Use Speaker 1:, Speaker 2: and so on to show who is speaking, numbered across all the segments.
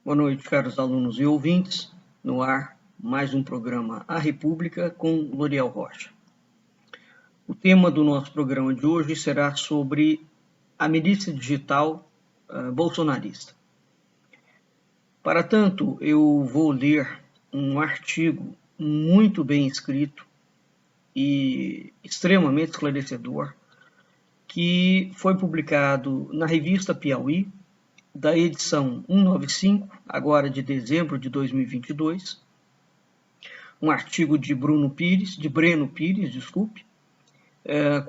Speaker 1: Boa noite, caros alunos e ouvintes. No ar, mais um programa A República com Loriel Rocha. O tema do nosso programa de hoje será sobre a milícia digital bolsonarista. Para tanto, eu vou ler um artigo muito bem escrito e extremamente esclarecedor que foi publicado na revista Piauí, da edição 195, agora de dezembro de 2022, um artigo de Breno Pires,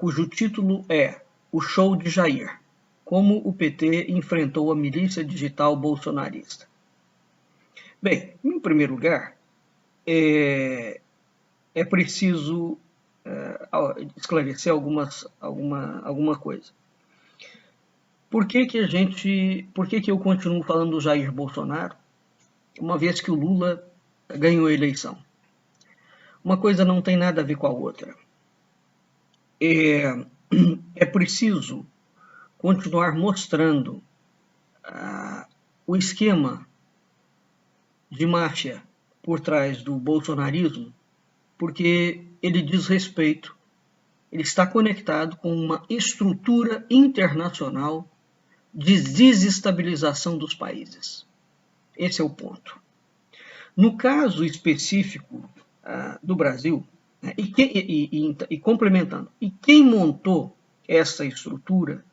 Speaker 1: cujo título é O Show de Jair, como o PT enfrentou a milícia digital bolsonarista. Bem, em primeiro lugar, é preciso esclarecer alguma coisa. Por que eu continuo falando do Jair Bolsonaro, uma vez que o Lula ganhou a eleição? Uma coisa não tem nada a ver com a outra. É preciso continuar mostrando o esquema de máfia por trás do bolsonarismo, porque ele diz respeito, ele está conectado com uma estrutura internacional de desestabilização dos países. Esse é o ponto. No caso específico do Brasil, complementando, e quem montou essa estrutura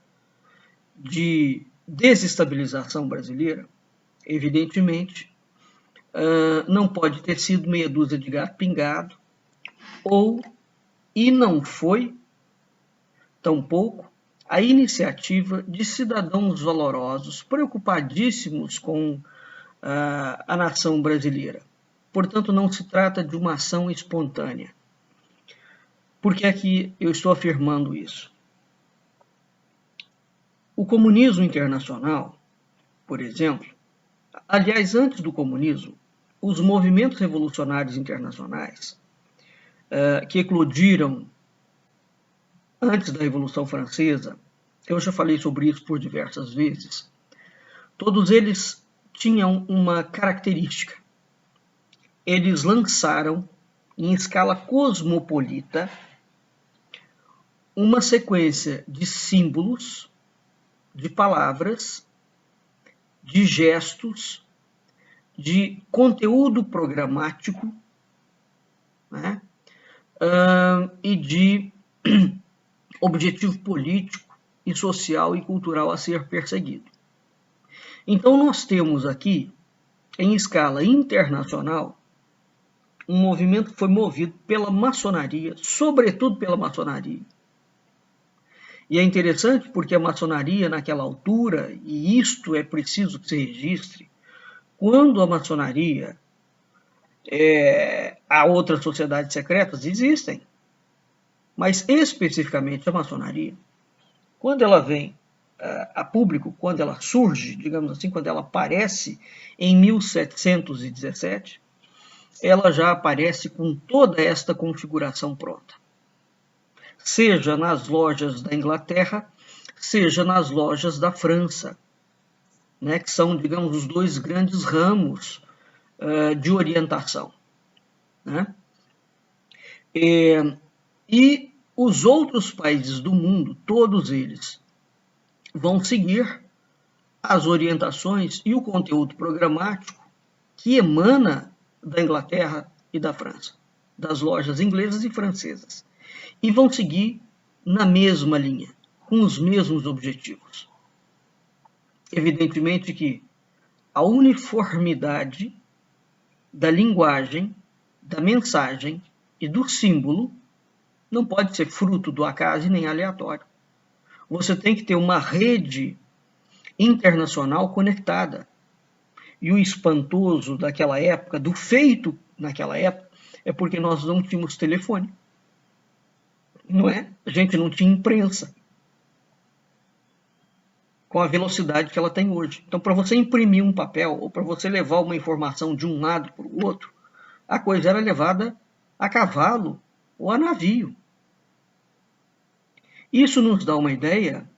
Speaker 1: de desestabilização brasileira, evidentemente, não pode ter sido meia dúzia de gato pingado, e não foi, tampouco, a iniciativa de cidadãos valorosos, preocupadíssimos com a nação brasileira. Portanto, não se trata de uma ação espontânea. Por que é que eu estou afirmando isso? O comunismo internacional, por exemplo, aliás, antes do comunismo, os movimentos revolucionários internacionais que eclodiram antes da Revolução Francesa, eu já falei sobre isso por diversas vezes, todos eles tinham uma característica. Eles lançaram, em escala cosmopolita, uma sequência de símbolos, de palavras, de gestos, de conteúdo programático, né? E de objetivo político e social e cultural a ser perseguido. Então, nós temos aqui, em escala internacional, um movimento que foi movido pela maçonaria, sobretudo pela maçonaria. E é interessante porque a maçonaria, naquela altura, e isto é preciso que se registre, quando a maçonaria, há outras sociedades secretas, existem, mas especificamente a maçonaria, quando ela vem a público, quando ela surge, digamos assim, quando ela aparece em 1717, ela já aparece com toda esta configuração pronta. Seja nas lojas da Inglaterra, seja nas lojas da França, né, que são, digamos, os dois grandes ramos de orientação, né? E os outros países do mundo, todos eles, vão seguir as orientações e o conteúdo programático que emana da Inglaterra e da França, das lojas inglesas e francesas, e vão seguir na mesma linha, com os mesmos objetivos. Evidentemente que a uniformidade da linguagem, da mensagem e do símbolo não pode ser fruto do acaso e nem aleatório. Você tem que ter uma rede internacional conectada. E o espantoso daquela época, do feito naquela época, é porque nós não tínhamos telefone. Não é? A gente não tinha imprensa com a velocidade que ela tem hoje. Então, para você imprimir um papel ou para você levar uma informação de um lado para o outro, a coisa era levada a cavalo ou a navio. Isso nos dá uma ideia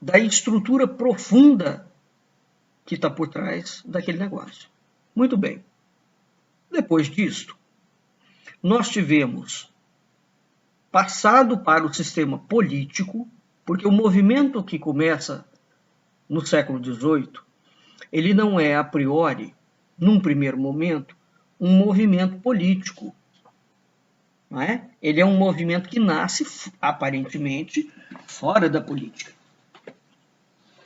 Speaker 1: da estrutura profunda que está por trás daquele negócio. Muito bem. Depois disto, nós tivemos passado para o sistema político, porque o movimento que começa no século XVIII, ele não é, a priori, num primeiro momento, um movimento político. Não é? Ele é um movimento que nasce, aparentemente, fora da política,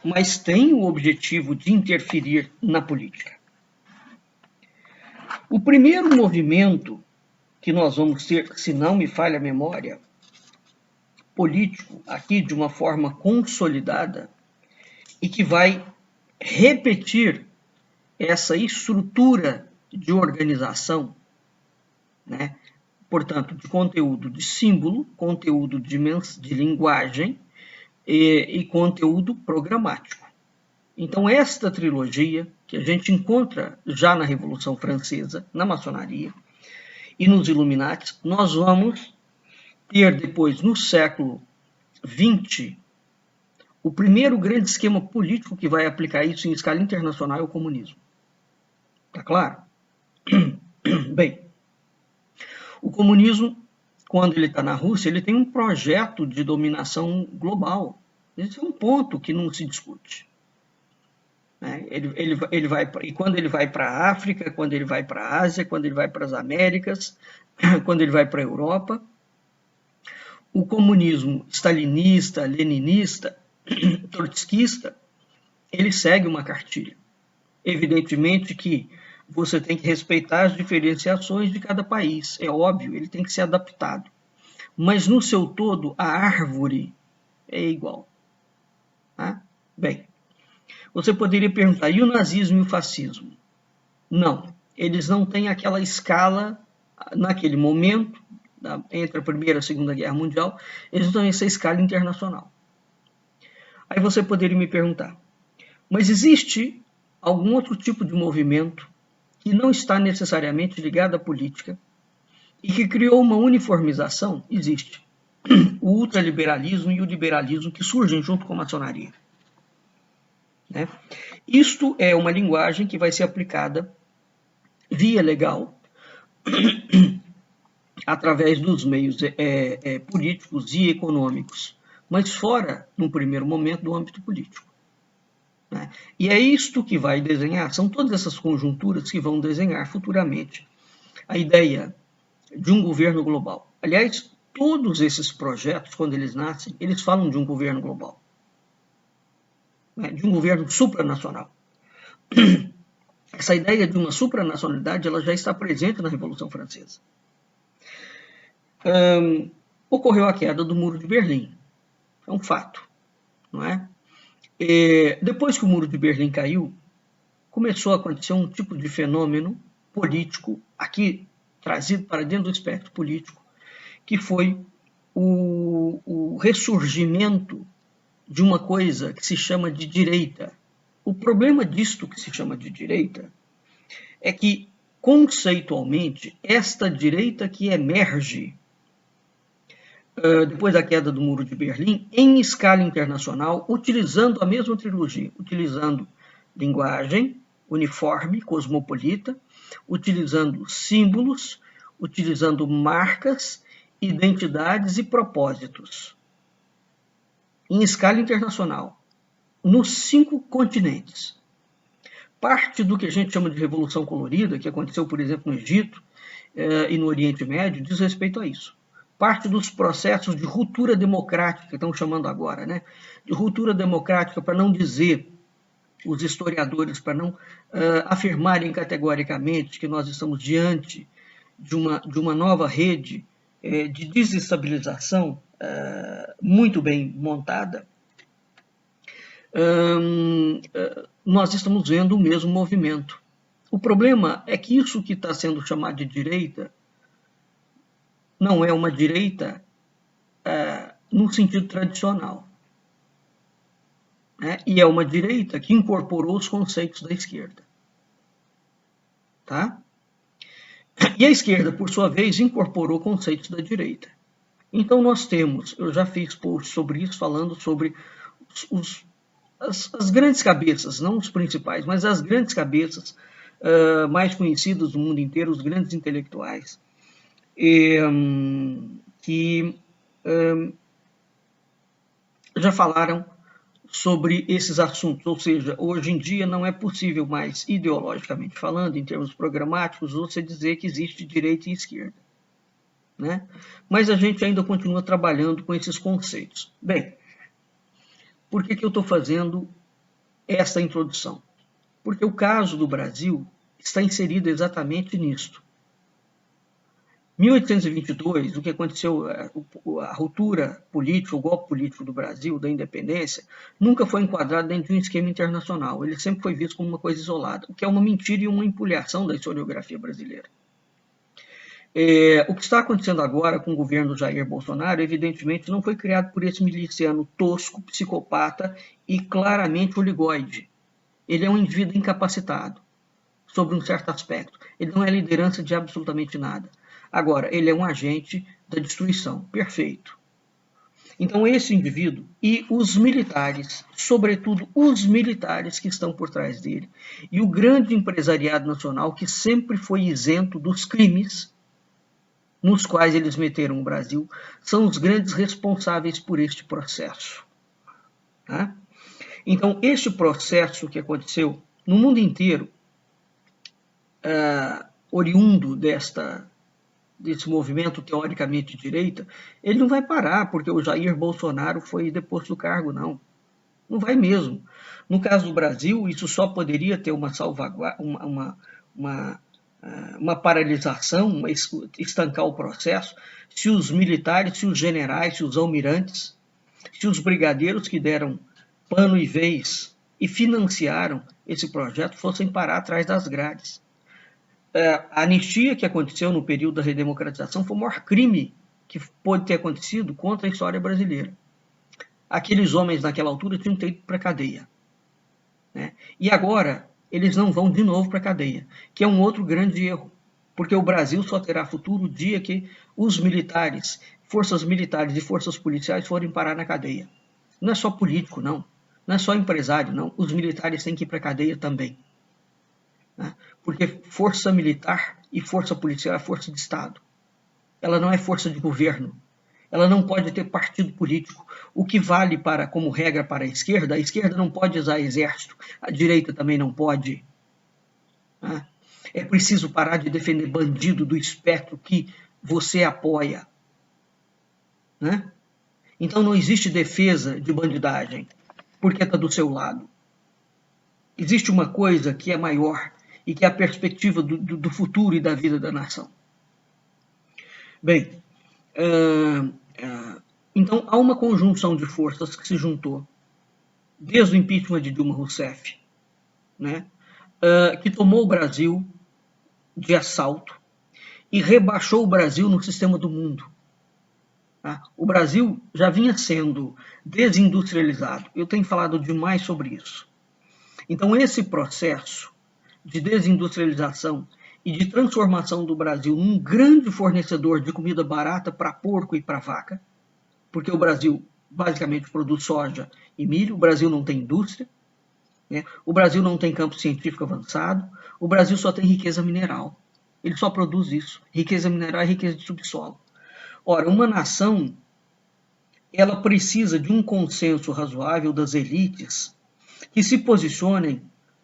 Speaker 1: mas tem o objetivo de interferir na política. O primeiro movimento que nós vamos ter, se não me falha a memória, político, aqui de uma forma consolidada, e que vai repetir essa estrutura de organização, né? Portanto, de conteúdo de símbolo, conteúdo de linguagem e conteúdo programático. Então, esta trilogia, que a gente encontra já na Revolução Francesa, na maçonaria e nos Illuminati, nós vamos ter depois, no século XX, o primeiro grande esquema político que vai aplicar isso em escala internacional é o comunismo. Tá claro? Bem, o comunismo, quando ele está na Rússia, ele tem um projeto de dominação global. Esse é um ponto que não se discute. Ele vai, e quando ele vai para a África, quando ele vai para a Ásia, quando ele vai para as Américas, quando ele vai para a Europa, o comunismo stalinista, leninista, trotskista, ele segue uma cartilha. Evidentemente que você tem que respeitar as diferenciações de cada país, é óbvio, ele tem que ser adaptado. Mas no seu todo, a árvore é igual. Tá? Bem, você poderia perguntar, e o nazismo e o fascismo? Não, eles não têm aquela escala, naquele momento, entre a Primeira e a Segunda Guerra Mundial, eles não têm essa escala internacional. Aí você poderia me perguntar, mas existe algum outro tipo de movimento que não está necessariamente ligado à política e que criou uma uniformização? Existe. O ultraliberalismo e o liberalismo que surgem junto com a maçonaria. Né? Isto é uma linguagem que vai ser aplicada via legal através dos meios políticos e econômicos, mas fora, num primeiro momento, do âmbito político. Né? E é isto que vai desenhar, são todas essas conjunturas que vão desenhar futuramente a ideia de um governo global. Aliás, todos esses projetos, quando eles nascem, eles falam de um governo global. De um governo supranacional. Essa ideia de uma supranacionalidade ela já está presente na Revolução Francesa. Ocorreu a queda do Muro de Berlim. É um fato. Não é? Depois que o Muro de Berlim caiu, começou a acontecer um tipo de fenômeno político, aqui trazido para dentro do espectro político, que foi o ressurgimento de uma coisa que se chama de direita. O problema disto que se chama de direita é que, conceitualmente, esta direita que emerge depois da queda do Muro de Berlim, em escala internacional, utilizando a mesma trilogia, utilizando linguagem uniforme, cosmopolita, utilizando símbolos, utilizando marcas, identidades e propósitos. Em escala internacional, nos 5 continentes. Parte do que a gente chama de Revolução Colorida, que aconteceu, por exemplo, no Egito e no Oriente Médio, diz respeito a isso. Parte dos processos de ruptura democrática, que estão chamando agora, né? De ruptura democrática, para não dizer, os historiadores, para não afirmarem categoricamente que nós estamos diante de uma nova rede de desestabilização muito bem montada, nós estamos vendo o mesmo movimento. O problema é que isso que está sendo chamado de direita não é uma direita no sentido tradicional. Né? E é uma direita que incorporou os conceitos da esquerda. Tá? E a esquerda, por sua vez, incorporou conceitos da direita. Então nós temos, eu já fiz post sobre isso, falando sobre as grandes cabeças, não os principais, mas as grandes cabeças mais conhecidas do mundo inteiro, os grandes intelectuais, que já falaram sobre esses assuntos, ou seja, hoje em dia não é possível mais, ideologicamente falando, em termos programáticos, você dizer que existe direita e esquerda, né? Mas a gente ainda continua trabalhando com esses conceitos. Bem, por que eu estou fazendo essa introdução? Porque o caso do Brasil está inserido exatamente nisto. 1822, o que aconteceu, a ruptura política, o golpe político do Brasil, da independência, nunca foi enquadrado dentro de um esquema internacional. Ele sempre foi visto como uma coisa isolada, o que é uma mentira e uma empulhação da historiografia brasileira. O que está acontecendo agora com o governo Jair Bolsonaro, evidentemente, não foi criado por esse miliciano tosco, psicopata e claramente oligoide. Ele é um indivíduo incapacitado, sobre um certo aspecto. Ele não é liderança de absolutamente nada. Agora, ele é um agente da destruição. Perfeito. Então, esse indivíduo e os militares, sobretudo os militares que estão por trás dele, e o grande empresariado nacional que sempre foi isento dos crimes nos quais eles meteram o Brasil, são os grandes responsáveis por este processo. Tá? Então, este processo que aconteceu no mundo inteiro, oriundo desse movimento teoricamente de direita, ele não vai parar porque o Jair Bolsonaro foi deposto do cargo, não. Não vai mesmo. No caso do Brasil, isso só poderia ter uma salvaguarda, uma paralisação, estancar o processo, se os militares, se os generais, se os almirantes, se os brigadeiros que deram pano e vez e financiaram esse projeto fossem parar atrás das grades. A anistia que aconteceu no período da redemocratização foi o maior crime que pôde ter acontecido contra a história brasileira. Aqueles homens naquela altura tinham que ter ido para a cadeia. Né? E agora eles não vão de novo para a cadeia, que é um outro grande erro, porque o Brasil só terá futuro o dia que os militares, forças militares e forças policiais forem parar na cadeia. Não é só político, não. Não é só empresário, não. Os militares têm que ir para a cadeia também. Né? Porque força militar e força policial é força de Estado. Ela não é força de governo. Ela não pode ter partido político. O que vale como regra para a esquerda não pode usar exército, a direita também não pode. Né? É preciso parar de defender bandido do espectro que você apoia. Né? Então não existe defesa de bandidagem, porque está do seu lado. Existe uma coisa que é maior e que é a perspectiva do futuro e da vida da nação. Bem, então há uma conjunção de forças que se juntou desde o impeachment de Dilma Rousseff, né, que tomou o Brasil de assalto e rebaixou o Brasil no sistema do mundo. Tá? O Brasil já vinha sendo desindustrializado. Eu tenho falado demais sobre isso. Então esse processo de desindustrialização e de transformação do Brasil num grande fornecedor de comida barata para porco e para vaca, porque o Brasil basicamente produz soja e milho, o Brasil não tem indústria, né? O Brasil não tem campo científico avançado, o Brasil só tem riqueza mineral. Ele só produz isso, riqueza mineral e riqueza de subsolo. Ora, uma nação, ela precisa de um consenso razoável das elites que se posicionem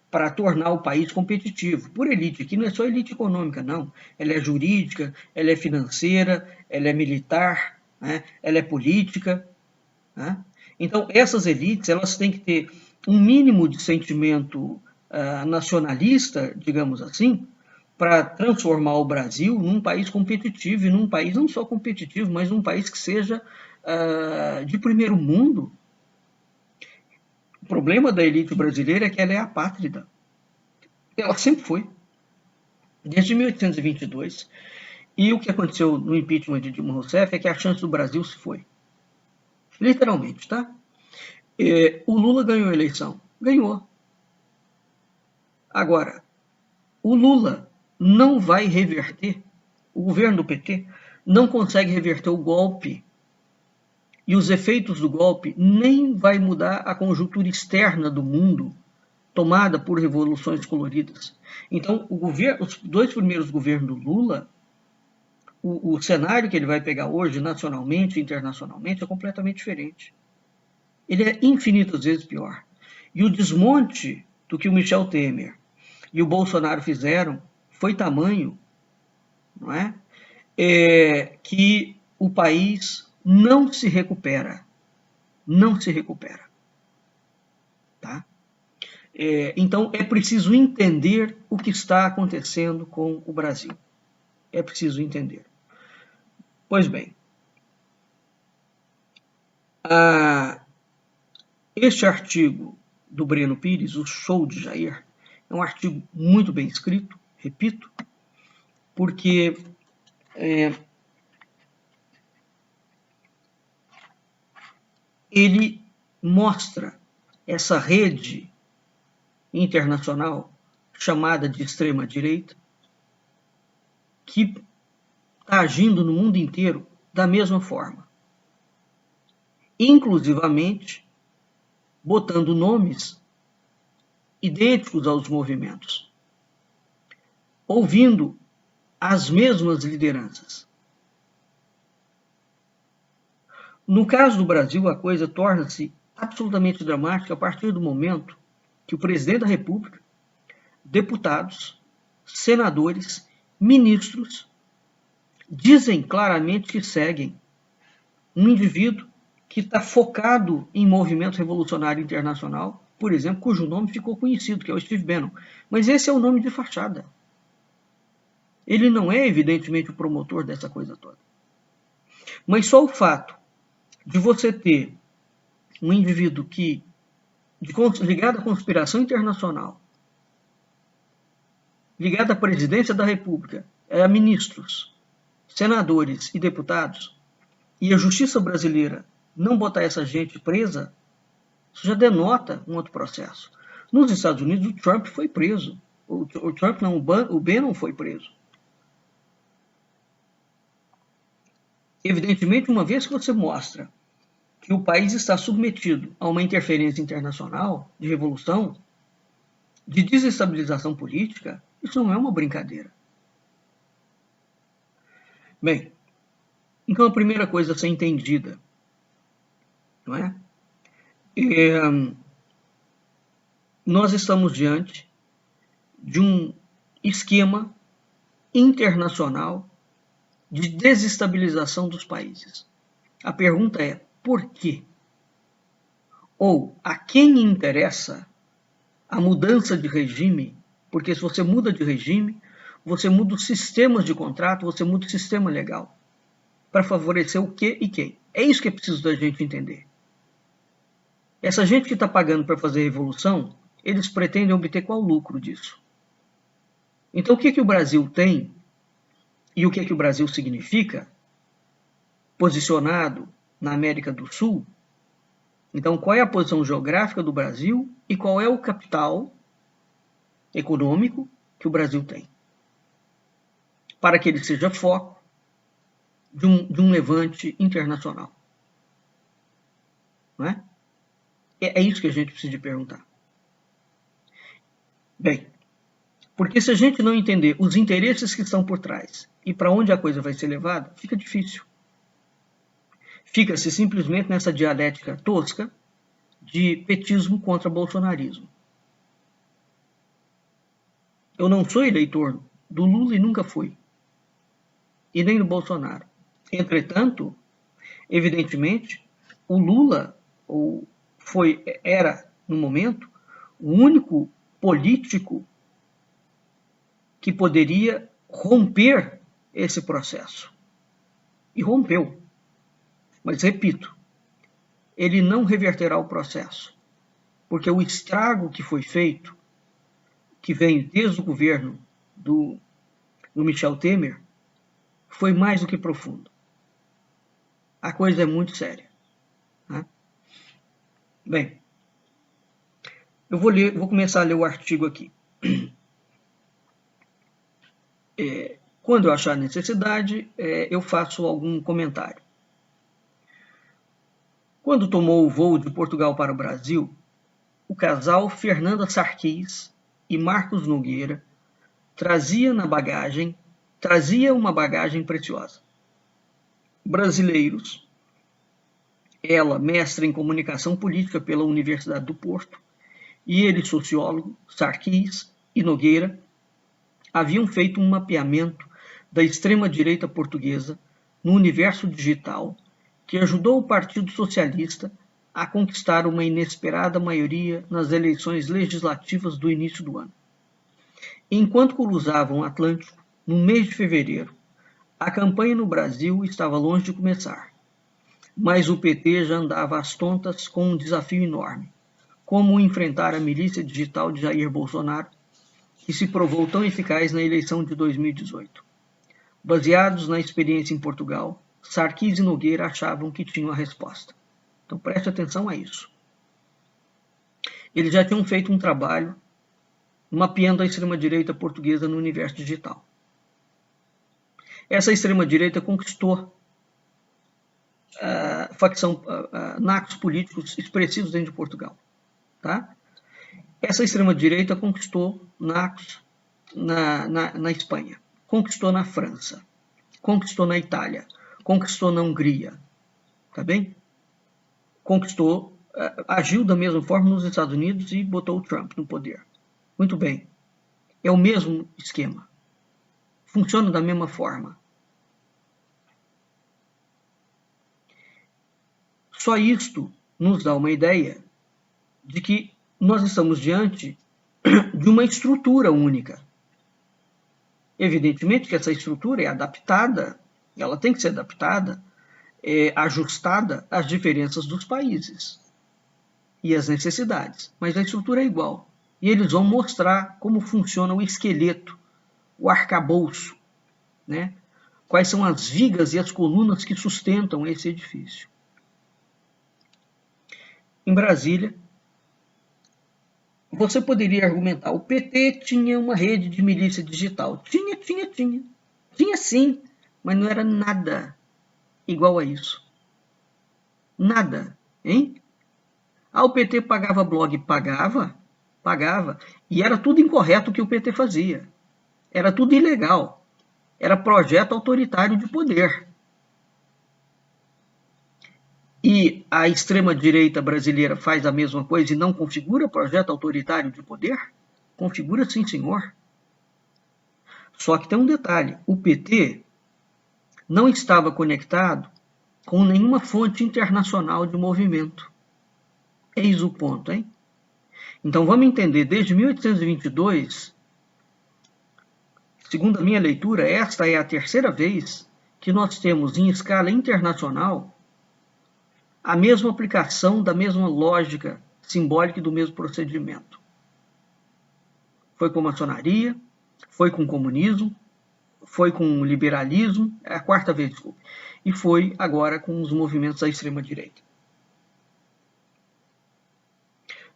Speaker 1: para tornar o país competitivo. Por elite, aqui não é só elite econômica, não. Ela é jurídica, ela é financeira, ela é militar, né? Ela é política. Né? Então, essas elites elas têm que ter um mínimo de sentimento nacionalista, digamos assim, para transformar o Brasil num país competitivo, e num país não só competitivo, mas num país que seja de primeiro mundo. O problema da elite brasileira é que ela é apátrida. Ela sempre foi. Desde 1822. E o que aconteceu no impeachment de Dilma Rousseff é que a chance do Brasil se foi. Literalmente, tá? O Lula ganhou a eleição. Ganhou. Agora, o Lula não vai reverter, o governo do PT não consegue reverter o golpe e os efeitos do golpe, nem vai mudar a conjuntura externa do mundo, tomada por revoluções coloridas. Então, os 2 primeiros governos do Lula, o cenário que ele vai pegar hoje, nacionalmente e internacionalmente, é completamente diferente. Ele é infinitas vezes pior. E o desmonte do que o Michel Temer e o Bolsonaro fizeram foi tamanho, não é? Que o país não se recupera. Não se recupera. Tá? Então, é preciso entender o que está acontecendo com o Brasil. É preciso entender. Pois bem, este artigo do Breno Pires, o Show de Jair, é um artigo muito bem escrito, repito, porque ele mostra essa rede internacional chamada de extrema-direita, que está agindo no mundo inteiro da mesma forma, inclusivamente botando nomes idênticos aos movimentos, ouvindo as mesmas lideranças. No caso do Brasil, a coisa torna-se absolutamente dramática a partir do momento que o presidente da República, deputados, senadores, ministros dizem claramente que seguem um indivíduo que está focado em movimento revolucionário internacional, por exemplo, cujo nome ficou conhecido, que é o Steve Bannon. Mas esse é o nome de fachada. Ele não é, evidentemente, o promotor dessa coisa toda. Mas só o fato de você ter um indivíduo ligado à conspiração internacional, ligado à presidência da República, a ministros, senadores e deputados, e a justiça brasileira não botar essa gente presa, isso já denota um outro processo. Nos Estados Unidos, o Trump foi preso. O Trump não, o Bannon foi preso. Evidentemente, uma vez que você mostra que o país está submetido a uma interferência internacional de revolução, de desestabilização política, isso não é uma brincadeira. Bem, então a primeira coisa a ser entendida, não é? Nós estamos diante de um esquema internacional de desestabilização dos países. A pergunta é, por quê? Ou a quem interessa a mudança de regime? Porque se você muda de regime, você muda os sistemas de contrato, você muda o sistema legal. Para favorecer o quê e quem? É isso que é preciso da gente entender. Essa gente que está pagando para fazer revolução, eles pretendem obter qual lucro disso? Então, o que o Brasil tem e o que o Brasil significa, posicionado na América do Sul? Então, qual é a posição geográfica do Brasil e qual é o capital econômico que o Brasil tem? Para que ele seja foco de um levante internacional. Não é? É isso que a gente precisa de perguntar. Bem, porque se a gente não entender os interesses que estão por trás e para onde a coisa vai ser levada, fica difícil. Fica-se simplesmente nessa dialética tosca de petismo contra bolsonarismo. Eu não sou eleitor do Lula e nunca fui. E nem do Bolsonaro. Entretanto, evidentemente, o Lula era, no momento, o único político que poderia romper esse processo. E rompeu. Mas, repito, ele não reverterá o processo. Porque o estrago que foi feito, que vem desde o governo do Michel Temer, foi mais do que profundo. A coisa é muito séria. Né? Bem, eu vou começar a ler o artigo aqui. Quando eu achar necessidade, eu faço algum comentário. Quando tomou o voo de Portugal para o Brasil, o casal Fernanda Sarquis e Marcos Nogueira trazia uma bagagem preciosa. Brasileiros, ela mestra em comunicação política pela Universidade do Porto, e ele sociólogo, Sarquis e Nogueira, haviam feito um mapeamento da extrema-direita portuguesa no universo digital que ajudou o Partido Socialista a conquistar uma inesperada maioria nas eleições legislativas do início do ano. Enquanto cruzavam o Atlântico, no mês de fevereiro, a campanha no Brasil estava longe de começar, mas o PT já andava às tontas com um desafio enorme: como enfrentar a milícia digital de Jair Bolsonaro, que se provou tão eficaz na eleição de 2018. Baseados na experiência em Portugal, Sarquis e Nogueira achavam que tinham a resposta. Então preste atenção a isso. Eles já tinham feito um trabalho mapeando a extrema-direita portuguesa no universo digital. Essa extrema-direita conquistou nacos políticos expressivos dentro de Portugal. Tá? Essa extrema-direita conquistou nacos na Espanha, conquistou na França, conquistou na Itália, conquistou na Hungria, tá bem? Conquistou, agiu da mesma forma nos Estados Unidos e botou o Trump no poder. Muito bem, é o mesmo esquema, funciona da mesma forma. Só isto nos dá uma ideia de que nós estamos diante de uma estrutura única. Evidentemente que essa estrutura é adaptada, ela tem que ser adaptada, ajustada às diferenças dos países e às necessidades, mas a estrutura é igual. E eles vão mostrar como funciona o esqueleto, o arcabouço, né? Quais são as vigas e as colunas que sustentam esse edifício. Em Brasília, você poderia argumentar, o PT tinha uma rede de milícia digital. Tinha. Tinha sim, mas não era nada igual a isso. Nada, hein? O PT pagava blog? Pagava. E era tudo incorreto o que o PT fazia. Era tudo ilegal. Era projeto autoritário de poder. E a extrema-direita brasileira faz a mesma coisa e não configura projeto autoritário de poder? Configura sim, senhor. Só que tem um detalhe: o PT não estava conectado com nenhuma fonte internacional de movimento. Eis o ponto, hein? Então vamos entender, desde 1822, segundo a minha leitura, esta é a terceira vez que nós temos em escala internacional a mesma aplicação da mesma lógica simbólica e do mesmo procedimento. Foi com maçonaria, foi com comunismo, foi com o liberalismo, é a quarta vez, desculpe, e foi agora com os movimentos da extrema-direita.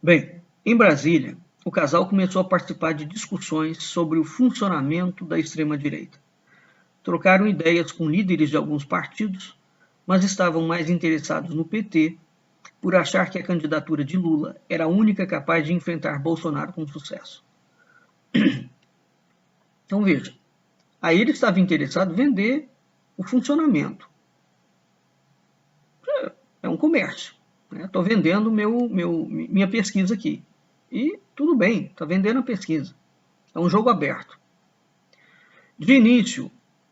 Speaker 1: Bem, em Brasília, o casal começou a participar de discussões sobre o funcionamento da extrema-direita. Trocaram ideias com líderes de alguns partidos, mas estavam mais interessados no PT por achar que a candidatura de Lula era a única capaz de enfrentar Bolsonaro com sucesso. Então veja, aí ele estava interessado em vender o funcionamento. É um comércio. Estou vendendo minha pesquisa aqui. E tudo bem, está vendendo a pesquisa. É um jogo aberto. De início,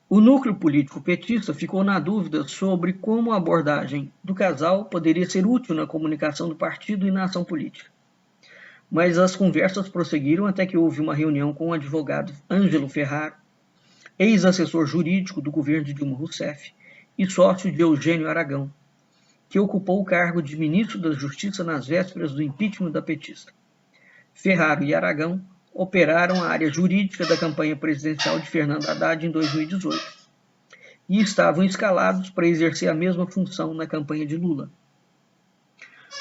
Speaker 1: o núcleo político petista ficou na dúvida sobre como a abordagem do casal poderia ser útil na comunicação do partido e na ação política. Mas as conversas prosseguiram até que houve uma reunião com o advogado Ângelo Ferraro, ex-assessor jurídico do governo de Dilma Rousseff e sócio de Eugênio Aragão, que ocupou o cargo de ministro da Justiça nas vésperas do impeachment da petista. Ferraro e Aragão operaram a área jurídica da campanha presidencial de Fernando Haddad em 2018 e estavam escalados para exercer a mesma função na campanha de Lula.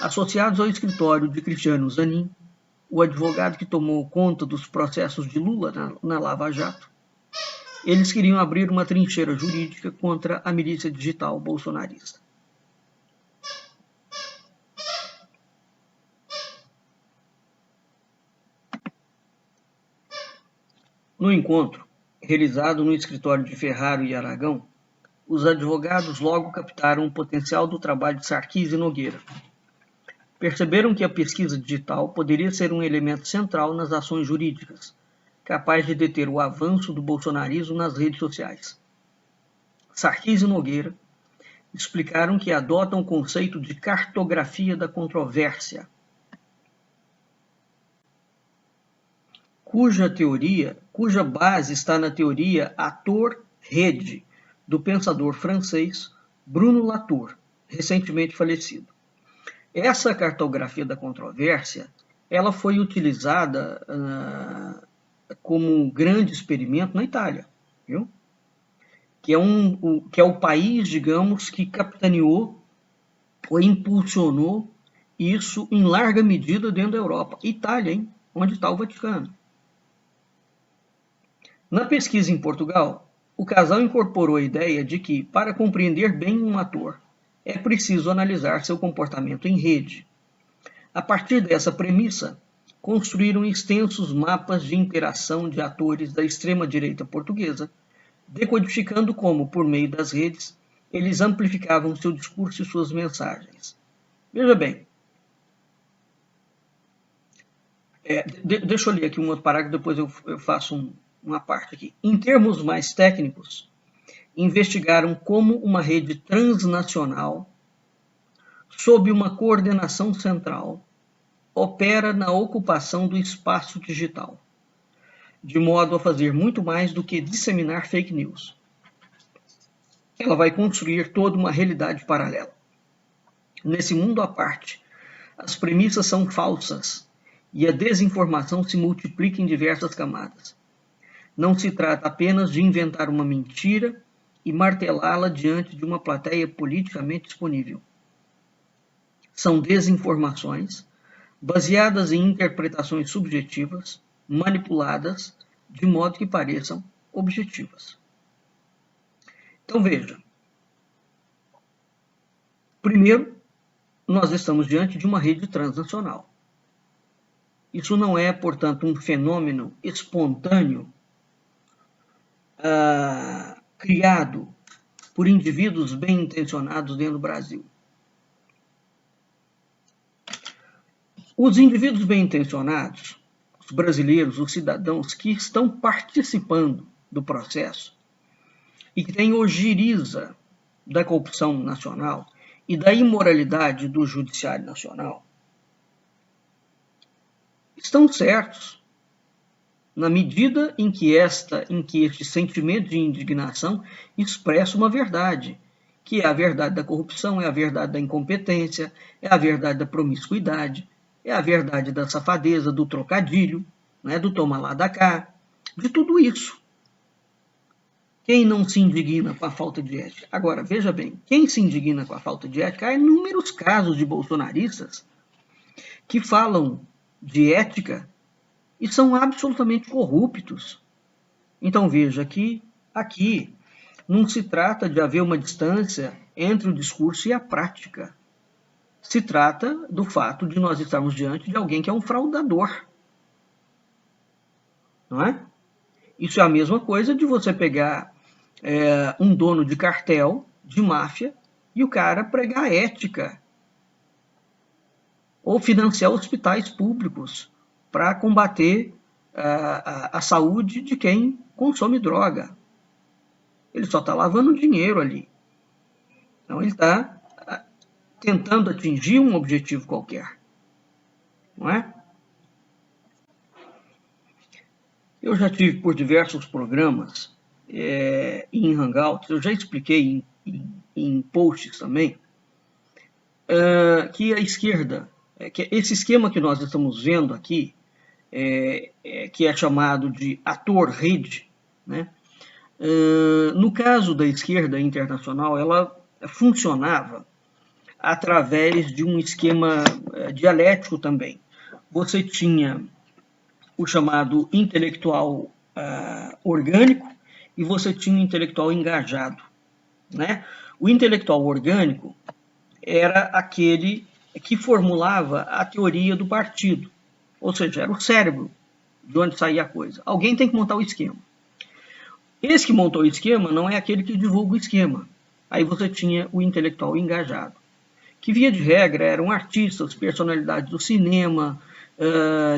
Speaker 1: Associados ao escritório de Cristiano Zanin, o advogado que tomou conta dos processos de Lula na Lava Jato, eles queriam abrir uma trincheira jurídica contra a milícia digital bolsonarista. No encontro, realizado no escritório de Ferraro e Aragão, os advogados logo captaram o potencial do trabalho de Sarquis e Nogueira. Perceberam que a pesquisa digital poderia ser um elemento central nas ações jurídicas, capaz de deter o avanço do bolsonarismo nas redes sociais. Sarquis e Nogueira explicaram que adotam o conceito de cartografia da controvérsia, cuja base está na teoria ator-rede do pensador francês Bruno Latour, recentemente falecido. Essa cartografia da controvérsia, ela foi utilizada como um grande experimento na Itália, viu? Que é o país, digamos, que capitaneou ou impulsionou isso em larga medida dentro da Europa. Itália, hein? Onde está o Vaticano. Na pesquisa em Portugal, o casal incorporou a ideia de que, para compreender bem um ator, é preciso analisar seu comportamento em rede. A partir dessa premissa, construíram extensos mapas de interação de atores da extrema-direita portuguesa, decodificando como, por meio das redes, eles amplificavam seu discurso e suas mensagens. Veja bem, deixa eu ler aqui um outro parágrafo, depois eu faço uma parte aqui. Em termos mais técnicos, investigaram como uma rede transnacional, sob uma coordenação central, opera na ocupação do espaço digital, de modo a fazer muito mais do que disseminar fake news. Ela vai construir toda uma realidade paralela. Nesse mundo à parte, as premissas são falsas e a desinformação se multiplica em diversas camadas. Não se trata apenas de inventar uma mentira e martelá-la diante de uma plateia politicamente disponível. São desinformações baseadas em interpretações subjetivas, manipuladas, de modo que pareçam objetivas. Então veja, primeiro, nós estamos diante de uma rede transnacional. Isso não é, portanto, um fenômeno espontâneo criado por indivíduos bem intencionados dentro do Brasil. Os indivíduos bem intencionados, os brasileiros, os cidadãos que estão participando do processo e que têm ojeriza da corrupção nacional e da imoralidade do judiciário nacional, estão certos na medida em que este sentimento de indignação expressa uma verdade, que é a verdade da corrupção, é a verdade da incompetência, é a verdade da promiscuidade, é a verdade da safadeza, do trocadilho, né, do toma lá da cá, de tudo isso. Quem não se indigna com a falta de ética? Agora, veja bem, quem se indigna com a falta de ética, há inúmeros casos de bolsonaristas que falam de ética e são absolutamente corruptos. Então veja que aqui não se trata de haver uma distância entre o discurso e a prática. Se trata do fato de nós estarmos diante de alguém que é um fraudador. Não é? Isso é a mesma coisa de você pegar um dono de cartel, de máfia, e o cara pregar ética. Ou financiar hospitais públicos para combater a saúde de quem consome droga. Ele só está lavando dinheiro ali. Então ele está tentando atingir um objetivo qualquer. Não é? Eu já tive por diversos programas em Hangouts, eu já expliquei em posts também, que a esquerda, que esse esquema que nós estamos vendo aqui, que é chamado de ator-rede, né? No caso da esquerda internacional, ela funcionava através de um esquema dialético também. Você tinha o chamado intelectual orgânico e você tinha o intelectual engajado, né? O intelectual orgânico era aquele que formulava a teoria do partido, ou seja, era o cérebro de onde saía a coisa. Alguém tem que montar o esquema. Esse que montou o esquema não é aquele que divulga o esquema. Aí você tinha o intelectual engajado, que via de regra eram artistas, personalidades do cinema,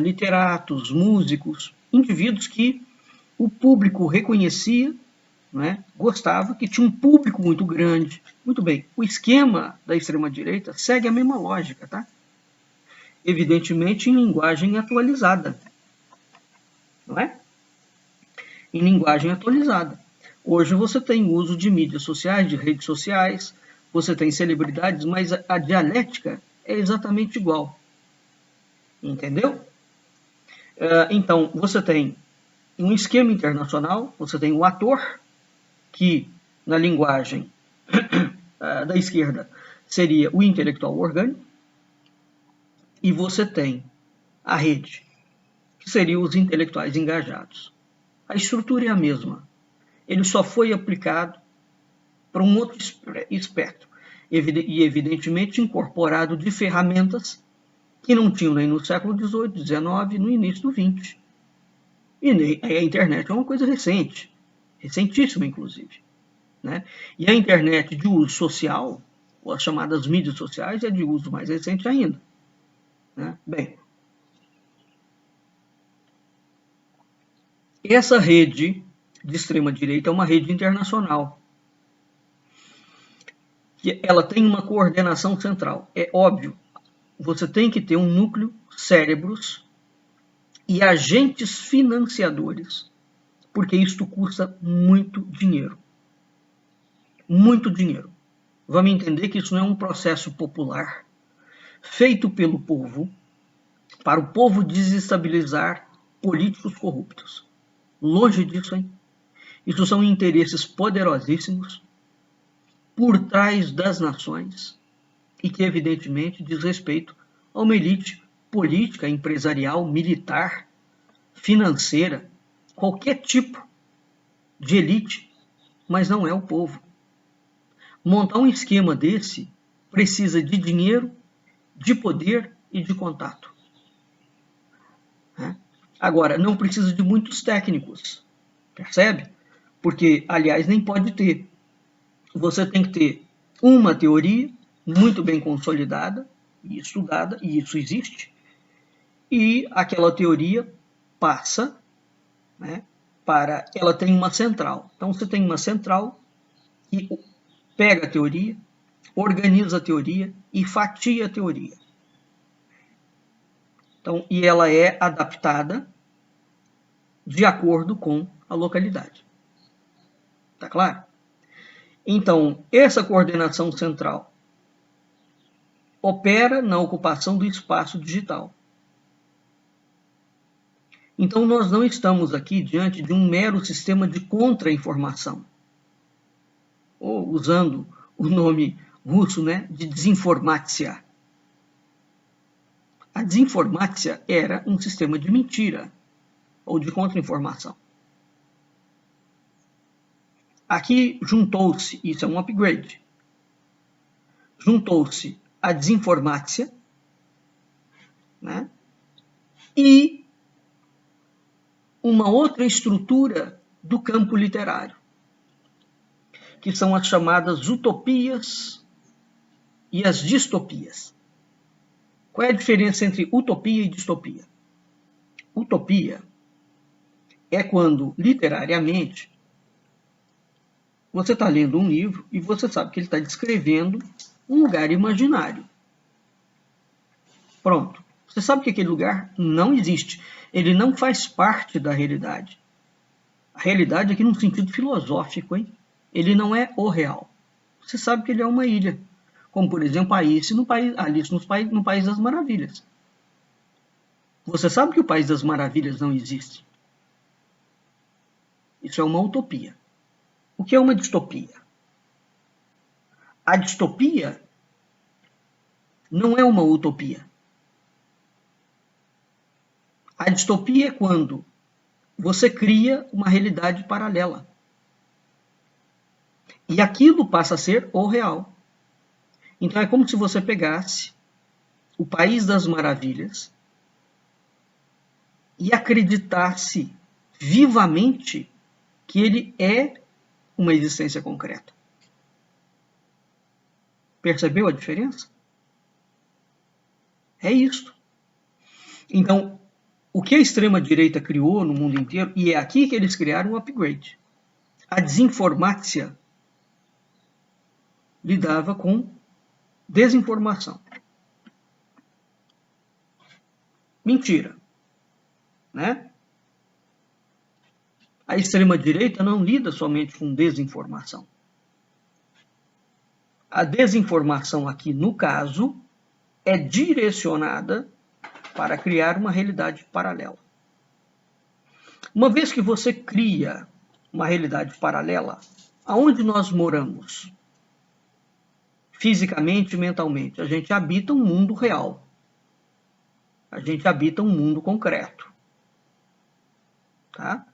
Speaker 1: literatos, músicos, indivíduos que o público reconhecia, né, gostava, que tinha um público muito grande. Muito bem, o esquema da extrema-direita segue a mesma lógica, tá? Evidentemente em linguagem atualizada, não é? Em linguagem atualizada. Hoje você tem uso de mídias sociais, de redes sociais, você tem celebridades, mas a dialética é exatamente igual. Entendeu? Então, você tem um esquema internacional, você tem o ator, que na linguagem da esquerda seria o intelectual orgânico, e você tem a rede, que seriam os intelectuais engajados. A estrutura é a mesma. Ele só foi aplicado para um outro espectro, e evidentemente incorporado de ferramentas que não tinham nem no século XVIII, XIX, no início do XX. E a internet é uma coisa recente, recentíssima inclusive, né? E a internet de uso social, ou as chamadas mídias sociais, é de uso mais recente ainda, né? Bem, essa rede de extrema-direita é uma rede internacional, que ela tem uma coordenação central. É óbvio, você tem que ter um núcleo, cérebros e agentes financiadores, porque isto custa muito dinheiro. Muito dinheiro. Vamos entender que isso não é um processo popular, feito pelo povo, para o povo desestabilizar políticos corruptos. Longe disso, hein? Isso são interesses poderosíssimos por trás das nações e que, evidentemente, diz respeito a uma elite política, empresarial, militar, financeira, qualquer tipo de elite, mas não é o povo. Montar um esquema desse precisa de dinheiro, de poder e de contato. Agora, não precisa de muitos técnicos, percebe? Porque, aliás, nem pode ter. Você tem que ter uma teoria muito bem consolidada e estudada, e isso existe, e aquela teoria passa, né, ela tem uma central. Então, você tem uma central que pega a teoria, organiza a teoria e fatia a teoria. Então, e ela é adaptada de acordo com a localidade. Tá claro? Então, essa coordenação central opera na ocupação do espaço digital. Então, nós não estamos aqui diante de um mero sistema de contra-informação, ou usando o nome russo, né, de desinformácia. A desinformácia era um sistema de mentira ou de contra-informação. Aqui juntou-se, isso é um upgrade, juntou-se a desinformácia, né, e uma outra estrutura do campo literário, que são as chamadas utopias e as distopias. Qual é a diferença entre utopia e distopia? Utopia é quando, literariamente, você está lendo um livro e você sabe que ele está descrevendo um lugar imaginário. Pronto. Você sabe que aquele lugar não existe. Ele não faz parte da realidade. A realidade aqui num sentido filosófico, hein? Ele não é o real. Você sabe que ele é uma ilha. Como, por exemplo, Alice no País das Maravilhas. Você sabe que o País das Maravilhas não existe. Isso é uma utopia. O que é uma distopia? A distopia não é uma utopia. A distopia é quando você cria uma realidade paralela. E aquilo passa a ser o real. Então é como se você pegasse o País das Maravilhas e acreditasse vivamente que ele é uma existência concreta. Percebeu a diferença? É isso. Então, o que a extrema-direita criou no mundo inteiro, e é aqui que eles criaram um upgrade. A desinformácia lidava com desinformação. Mentira. Né? A extrema-direita não lida somente com desinformação. A desinformação aqui, no caso, é direcionada para criar uma realidade paralela. Uma vez que você cria uma realidade paralela, aonde nós moramos? Fisicamente e mentalmente. A gente habita um mundo real. A gente habita um mundo concreto. Tá?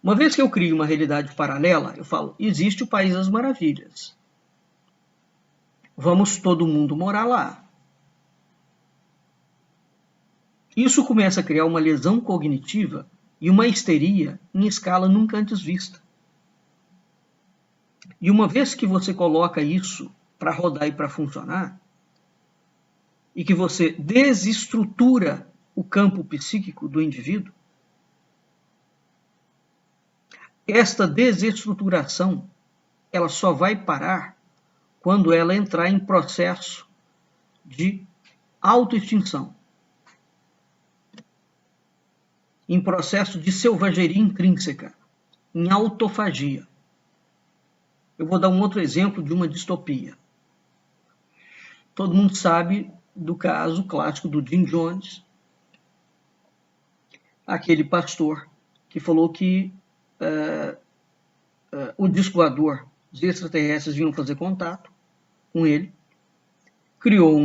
Speaker 1: Uma vez que eu crio uma realidade paralela, eu falo, existe o País das Maravilhas. Vamos todo mundo morar lá. Isso começa a criar uma lesão cognitiva e uma histeria em escala nunca antes vista. E uma vez que você coloca isso para rodar e para funcionar, e que você desestrutura o campo psíquico do indivíduo, esta desestruturação ela só vai parar quando ela entrar em processo de autoextinção, em processo de selvageria intrínseca, em autofagia. Eu vou dar um outro exemplo de uma distopia. Todo mundo sabe do caso clássico do Jim Jones, aquele pastor que falou que o disco voador, os extraterrestres vinham fazer contato com ele, criou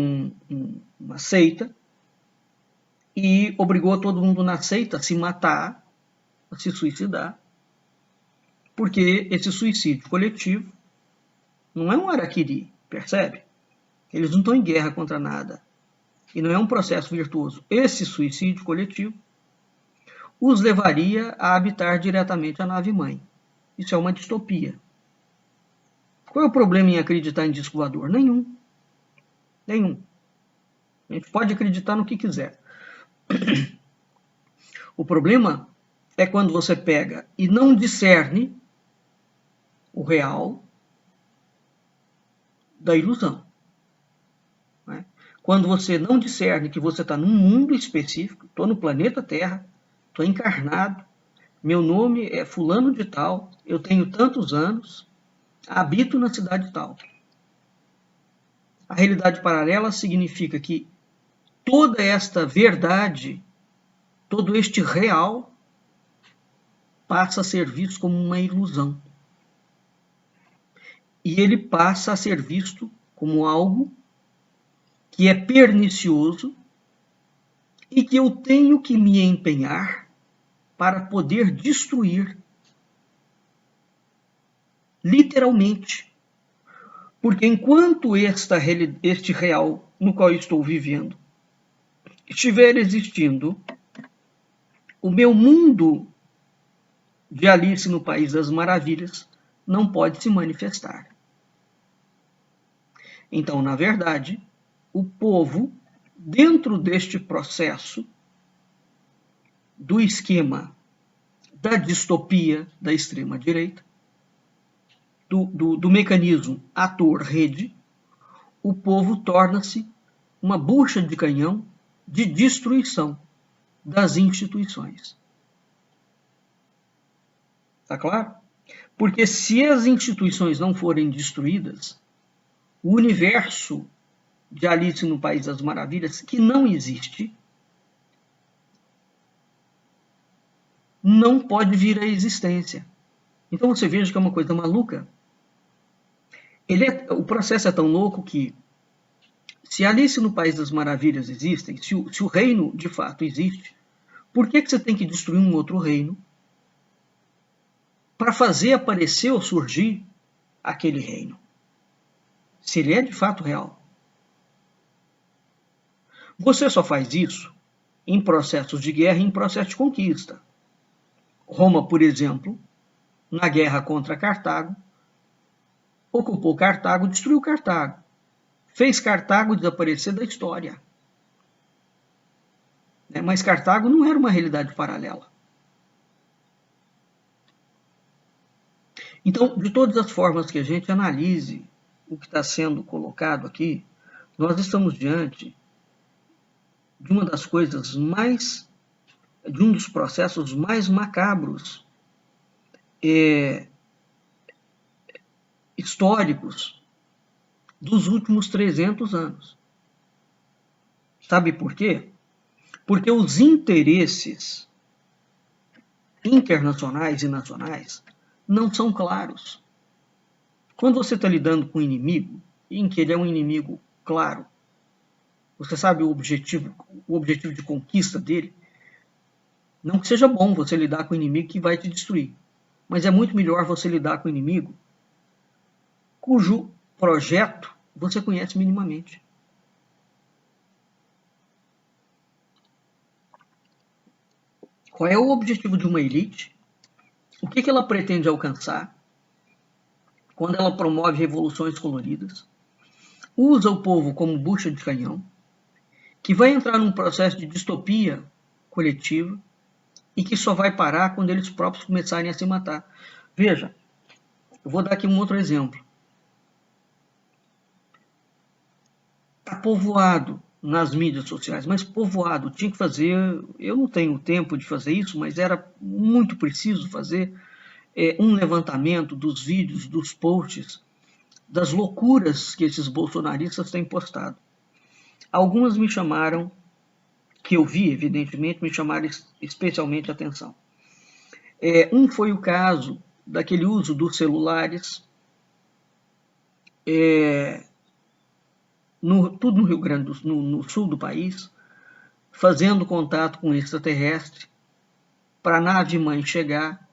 Speaker 1: uma seita e obrigou todo mundo na seita a se matar, a se suicidar, porque esse suicídio coletivo não é um araquiri, percebe? Eles não estão em guerra contra nada. E não é um processo virtuoso. Esse suicídio coletivo os levaria a habitar diretamente a nave-mãe. Isso é uma distopia. Qual é o problema em acreditar em disco voador? Nenhum. Nenhum. A gente pode acreditar no que quiser. O problema é quando você pega e não discerne o real da ilusão. Né? Quando você não discerne que você está num mundo específico, estou no planeta Terra, estou encarnado, meu nome é fulano de tal, eu tenho tantos anos, habito na cidade tal. A realidade paralela significa que toda esta verdade, todo este real, passa a ser visto como uma ilusão. E ele passa a ser visto como algo que é pernicioso e que eu tenho que me empenhar para poder destruir. Literalmente. Porque enquanto este real no qual eu estou vivendo estiver existindo, o meu mundo de Alice no País das Maravilhas não pode se manifestar. Então, na verdade, o povo, dentro deste processo do esquema da distopia da extrema-direita, do mecanismo ator-rede, o povo torna-se uma bucha de canhão de destruição das instituições. Tá claro? Porque se as instituições não forem destruídas, o universo de Alice no País das Maravilhas, que não existe, não pode vir à existência. Então você veja que é uma coisa maluca. O processo é tão louco que, se Alice no País das Maravilhas existem, se o reino de fato existe, por que você tem que destruir um outro reino para fazer aparecer ou surgir aquele reino? Se ele é de fato real. Você só faz isso em processos de guerra e em processos de conquista. Roma, por exemplo, na guerra contra Cartago, ocupou Cartago, destruiu Cartago, fez Cartago desaparecer da história. Mas Cartago não era uma realidade paralela. Então, de todas as formas que a gente analise o que está sendo colocado aqui, nós estamos diante de uma das coisas mais, de um dos processos mais macabros históricos dos últimos 300 anos. Sabe por quê? Porque os interesses internacionais e nacionais não são claros. Quando você está lidando com um inimigo, em que ele é um inimigo claro, você sabe o objetivo de conquista dele, não que seja bom você lidar com um inimigo que vai te destruir, mas é muito melhor você lidar com um inimigo cujo projeto você conhece minimamente. Qual é o objetivo de uma elite? O que ela pretende alcançar quando ela promove revoluções coloridas? Usa o povo como bucha de canhão, que vai entrar num processo de distopia coletiva e que só vai parar quando eles próprios começarem a se matar. Veja, eu vou dar aqui um outro exemplo. Está povoado nas mídias sociais, mas povoado, tinha que fazer, eu não tenho tempo de fazer isso, mas era muito preciso fazer um levantamento dos vídeos, dos posts, das loucuras que esses bolsonaristas têm postado. Algumas me chamaram, que eu vi, evidentemente, me chamaram especialmente a atenção. Um foi o caso daquele uso dos celulares, tudo no Rio Grande do Sul, no sul do país, fazendo contato com extraterrestre, para a nave-mãe chegar,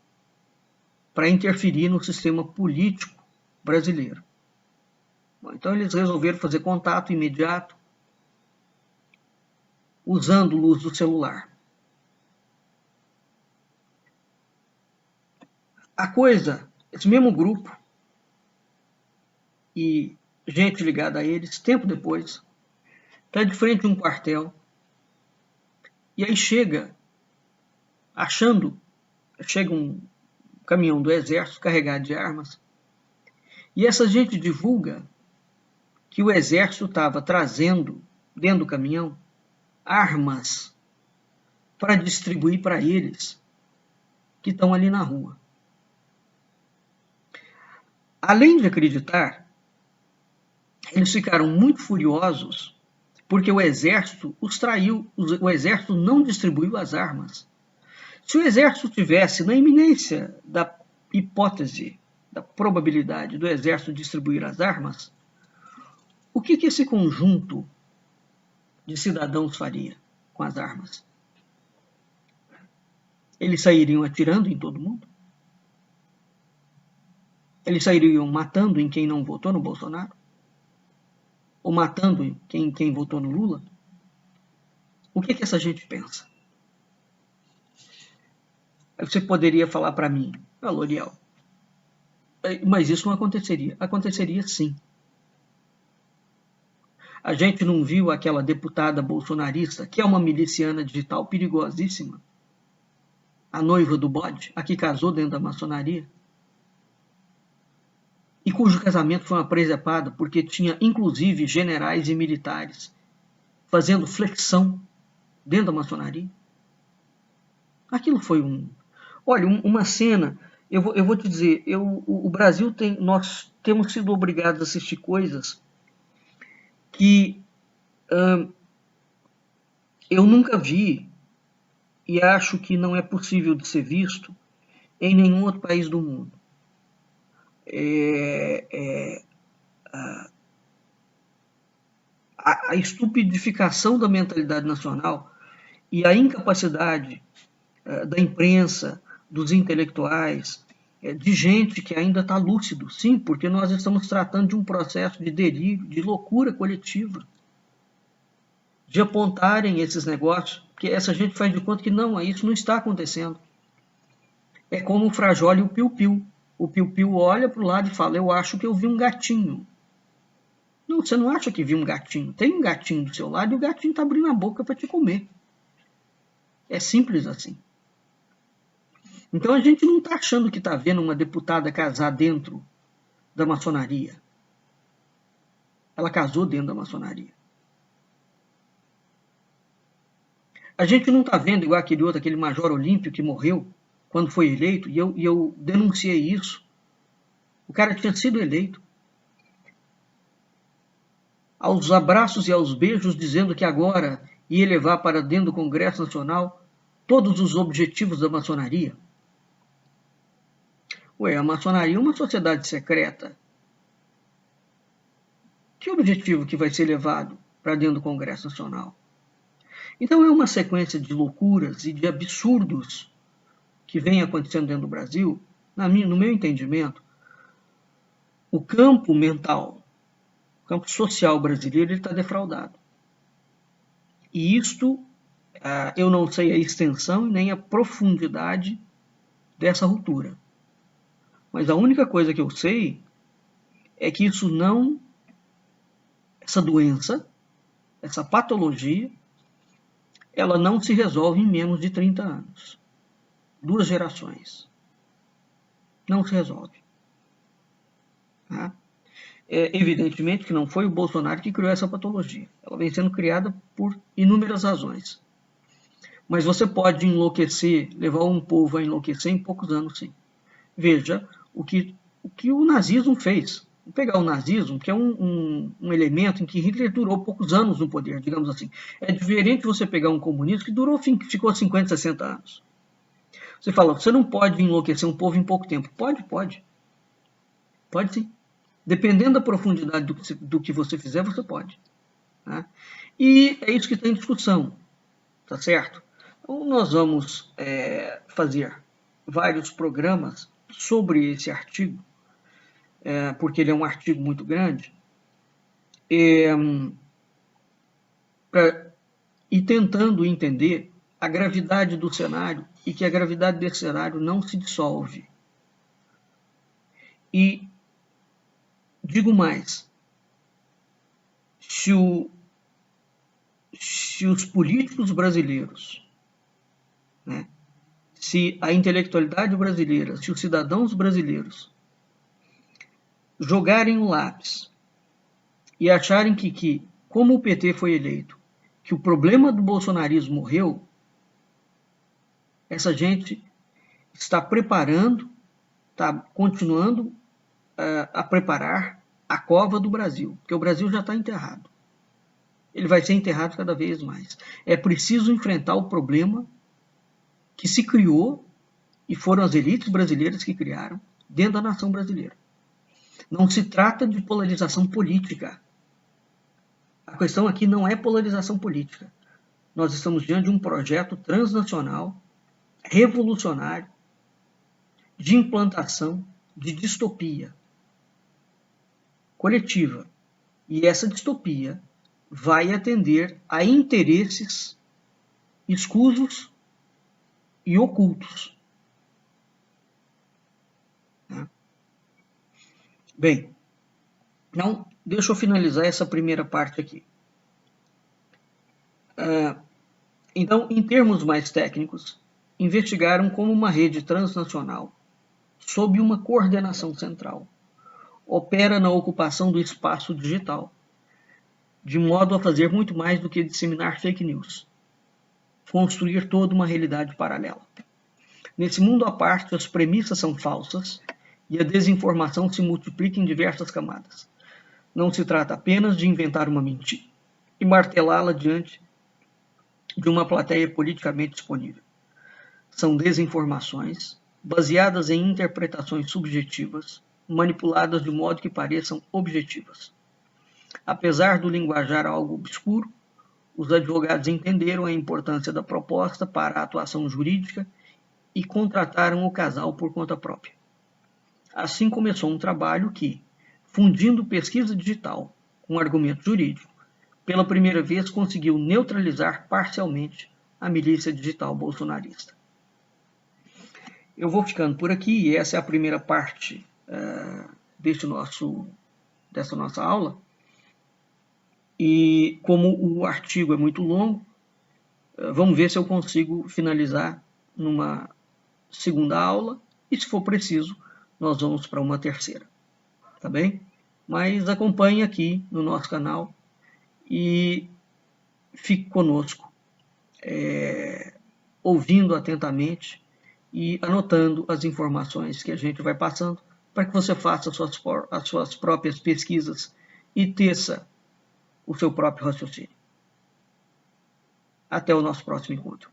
Speaker 1: para interferir no sistema político brasileiro. Bom, então eles resolveram fazer contato imediato, usando luz do celular. A coisa, esse mesmo grupo e gente ligada a eles, tempo depois, está de frente a um quartel e aí chega um caminhão do exército carregado de armas e essa gente divulga que o exército estava trazendo dentro do caminhão armas para distribuir para eles que estão ali na rua. Além de acreditar, eles ficaram muito furiosos porque o exército os traiu, o exército não distribuiu as armas. Se o exército tivesse na iminência da hipótese, da probabilidade do exército distribuir as armas, o que esse conjunto de cidadãos faria com as armas? Eles sairiam atirando em todo mundo? Eles sairiam matando em quem não votou no Bolsonaro? Ou matando quem votou no Lula? O que essa gente pensa? Você poderia falar para mim, L'Oréal, mas isso não aconteceria. Aconteceria sim. A gente não viu aquela deputada bolsonarista, que é uma miliciana digital perigosíssima, a noiva do bode, a que casou dentro da maçonaria, e cujo casamento foi uma presepada porque tinha inclusive generais e militares fazendo flexão dentro da maçonaria. Aquilo foi uma cena. Eu vou te dizer, o Brasil nós temos sido obrigados a assistir coisas que eu nunca vi e acho que não é possível de ser visto em nenhum outro país do mundo. A estupidificação da mentalidade nacional e a incapacidade da imprensa, dos intelectuais, de gente que ainda está lúcido, sim, porque nós estamos tratando de um processo de delírio, de loucura coletiva, de apontarem esses negócios Porque essa gente faz de conta que não, isso não está acontecendo. É como o Frajola e o Piu-Piu. O Piu-Piu olha para o lado e fala, eu acho que eu vi um gatinho. Não, você não acha que viu um gatinho. Tem um gatinho do seu lado e o gatinho está abrindo a boca para te comer. É simples assim. Então a gente não está achando que está vendo uma deputada casar dentro da maçonaria. Ela casou dentro da maçonaria. A gente não está vendo igual aquele outro, aquele Major Olímpio que morreu quando foi eleito, e eu denunciei isso. O cara tinha sido eleito. Aos abraços e aos beijos, dizendo que agora ia levar para dentro do Congresso Nacional todos os objetivos da maçonaria. Ué, a maçonaria é uma sociedade secreta. Que objetivo que vai ser levado para dentro do Congresso Nacional? Então é uma sequência de loucuras e de absurdos que vem acontecendo dentro do Brasil. No meu entendimento, o campo mental, o campo social brasileiro, está defraudado. E isto, eu não sei a extensão nem a profundidade dessa ruptura. Mas a única coisa que eu sei é que isso não, essa doença, essa patologia, ela não se resolve em menos de 30 anos. 2 gerações. Não se resolve. Tá? Evidentemente que não foi o Bolsonaro que criou essa patologia. Ela vem sendo criada por inúmeras razões. Mas você pode enlouquecer, levar um povo a enlouquecer em poucos anos, sim. Veja o que o nazismo fez. Vou pegar o nazismo, que é um elemento em que Hitler durou poucos anos no poder, digamos assim. É diferente você pegar um comunista que ficou 50, 60 anos. Você fala, você não pode enlouquecer um povo em pouco tempo. Pode. Pode sim. Dependendo da profundidade do que você fizer, você pode. Tá? E é isso que está em discussão. Tá certo? Então, nós vamos fazer vários programas sobre esse artigo, porque ele é um artigo muito grande, e tentando entender a gravidade do cenário e que a gravidade desse cenário não se dissolve. E digo mais, se os políticos brasileiros, né, se a intelectualidade brasileira, se os cidadãos brasileiros jogarem o lápis e acharem que como o PT foi eleito, que o problema do bolsonarismo morreu, essa gente está preparando, está continuando a preparar a cova do Brasil, porque o Brasil já está enterrado. Ele vai ser enterrado cada vez mais. É preciso enfrentar o problema que se criou, e foram as elites brasileiras que criaram, dentro da nação brasileira. Não se trata de polarização política. A questão aqui não é polarização política. Nós estamos diante de um projeto transnacional, revolucionário, de implantação de distopia coletiva. E essa distopia vai atender a interesses escusos e ocultos. Bem, então, deixa eu finalizar essa primeira parte aqui. Então, em termos mais técnicos, investigaram como uma rede transnacional, sob uma coordenação central, opera na ocupação do espaço digital, de modo a fazer muito mais do que disseminar fake news, construir toda uma realidade paralela. Nesse mundo à parte, as premissas são falsas e a desinformação se multiplica em diversas camadas. Não se trata apenas de inventar uma mentira e martelá-la diante de uma plateia politicamente disponível. São desinformações baseadas em interpretações subjetivas, manipuladas de modo que pareçam objetivas. Apesar do linguajar algo obscuro, os advogados entenderam a importância da proposta para a atuação jurídica e contrataram o casal por conta própria. Assim começou um trabalho que, fundindo pesquisa digital com argumento jurídico, pela primeira vez conseguiu neutralizar parcialmente a milícia digital bolsonarista. Eu vou ficando por aqui, e essa é a primeira parte dessa nossa aula. E como o artigo é muito longo, vamos ver se eu consigo finalizar numa segunda aula, e se for preciso, nós vamos para uma terceira, tá bem? Mas acompanhe aqui no nosso canal e fique conosco, ouvindo atentamente e anotando as informações que a gente vai passando, para que você faça as suas próprias pesquisas e teça o seu próprio raciocínio. Até o nosso próximo encontro.